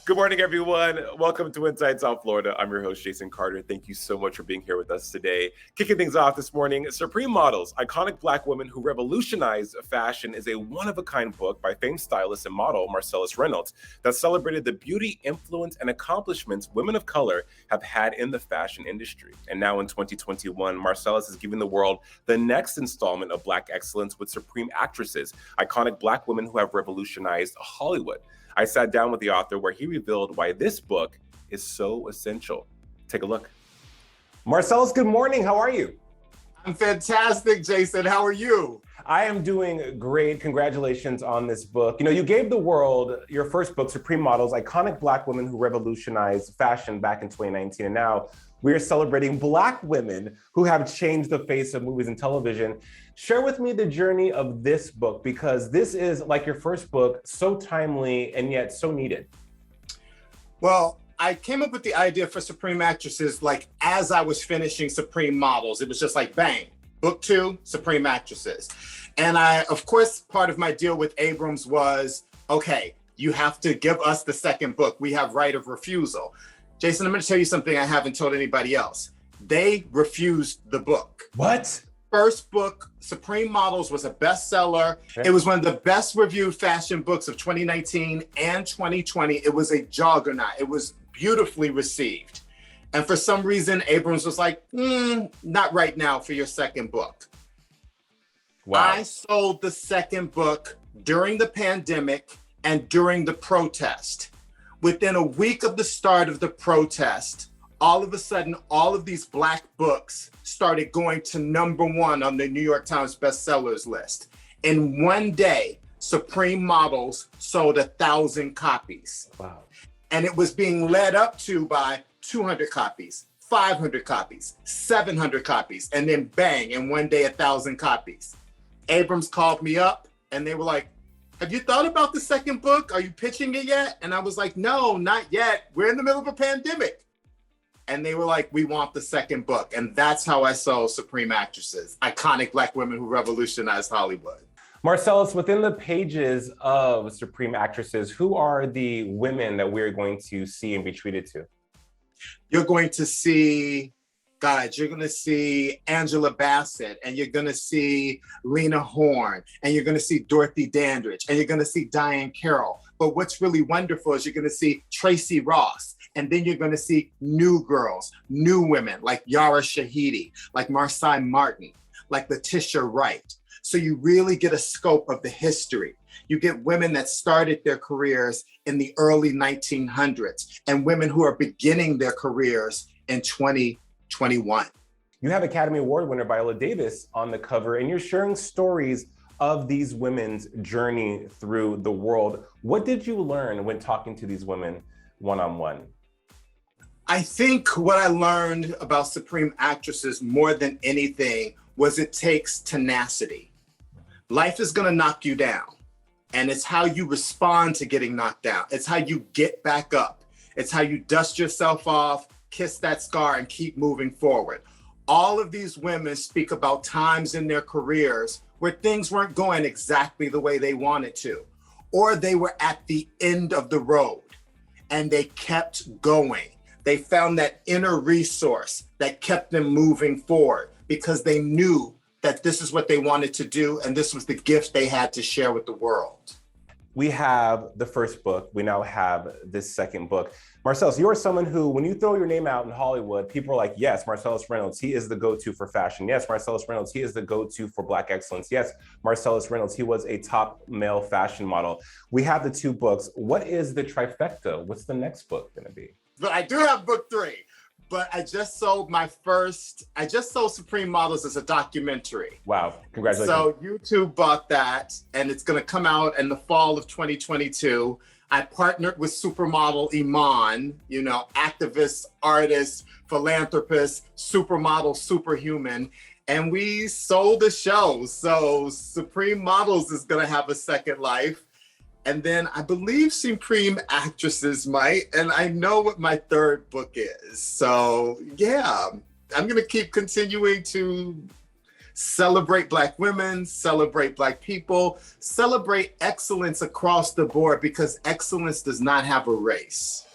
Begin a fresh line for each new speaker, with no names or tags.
Good morning, everyone. Welcome to Inside South Florida. I'm your host, Jason Carter. Thank you so much for being here with us today. Kicking things off this morning, Supreme Models, Iconic Black Women Who Revolutionized Fashion is a one-of-a-kind book by famed stylist and model Marcellas Reynolds that celebrated the beauty, influence, and accomplishments women of color have had in the fashion industry. And now in 2021, Marcellas is giving the world the next installment of Black excellence with Supreme Actresses, Iconic Black Women Who Have Revolutionized Hollywood. I sat down with the author where he revealed why this book is so essential. Take a look. Marcellas, good morning. How are you?
I'm fantastic, Jason. How are you?
I am doing great. Congratulations on this book. You gave the world your first book, Supreme Models, Iconic Black Women Who Revolutionized Fashion back in 2019. And now we are celebrating Black women who have changed the face of movies and television. Share with me the journey of this book, because this is, like your first book, so timely and yet so needed.
Well, I came up with the idea for Supreme Actresses as I was finishing Supreme Models. It was just like, bang, book 2, Supreme Actresses. And of course, part of my deal with Abrams was, okay, you have to give us the second book. We have right of refusal. Jason, I'm going to tell you something I haven't told anybody else. They refused the book.
What?
First book, Supreme Models, was a bestseller. Okay. It was one of the best reviewed fashion books of 2019 and 2020. It was a juggernaut. It was beautifully received. And for some reason, Abrams was like, not right now for your second book. Wow. I sold the second book during the pandemic and during the protest. Within a week of the start of the protest, all of a sudden, all of these Black books started going to #1 on the New York Times bestsellers list. In one day, Supreme Models sold 1,000 copies.
Wow.
And it was being led up to by 200 copies, 500 copies, 700 copies, and then bang, in one day, 1,000 copies. Abrams called me up and they were like, have you thought about the second book? Are you pitching it yet? And I was like, no, not yet. We're in the middle of a pandemic. And they were like, we want the second book. And that's how I sold Supreme Actresses, Iconic Black Women Who Revolutionized Hollywood.
Marcellas, within the pages of Supreme Actresses, who are the women that we're going to see and be treated to?
You're going to see, you're going to see Angela Bassett, and you're going to see Lena Horne, and you're going to see Dorothy Dandridge, and you're going to see Diane Carroll. But what's really wonderful is you're going to see Tracy Ross, and then you're going to see new girls, new women like Yara Shahidi, like Marcia Martin, like Letitia Wright. So you really get a scope of the history. You get women that started their careers in the early 1900s and women who are beginning their careers in 2021.
You have Academy Award winner Viola Davis on the cover, and you're sharing stories of these women's journey through the world. What did you learn when talking to these women one-on-one?
I think what I learned about Supreme Actresses more than anything was it takes tenacity. Life is going to knock you down, and it's how you respond to getting knocked down. It's how you get back up. It's how you dust yourself off, kiss that scar, and keep moving forward. All of these women speak about times in their careers where things weren't going exactly the way they wanted to, or they were at the end of the road and they kept going. They found that inner resource that kept them moving forward because they knew that this is what they wanted to do and this was the gift they had to share with the world.
We have the first book. We now have this second book. Marcellas, you are someone who, when you throw your name out in Hollywood, people are like, yes, Marcellas Reynolds, he is the go-to for fashion. Yes, Marcellas Reynolds, he is the go-to for Black excellence. Yes, Marcellas Reynolds, he was a top male fashion model. We have the 2 books. What is the trifecta? What's the next book gonna be?
But I do have book 3. But I just sold Supreme Models as a documentary.
Wow, congratulations.
So YouTube bought that, and it's gonna come out in the fall of 2022. I partnered with supermodel Iman, activist, artist, philanthropist, supermodel, superhuman, and we sold the show. So Supreme Models is gonna have a second life. And then I believe Supreme Actresses might, and I know what my third book is. So yeah, I'm gonna keep continuing to Celebrate Black women, celebrate Black people, celebrate excellence across the board, because excellence does not have a race.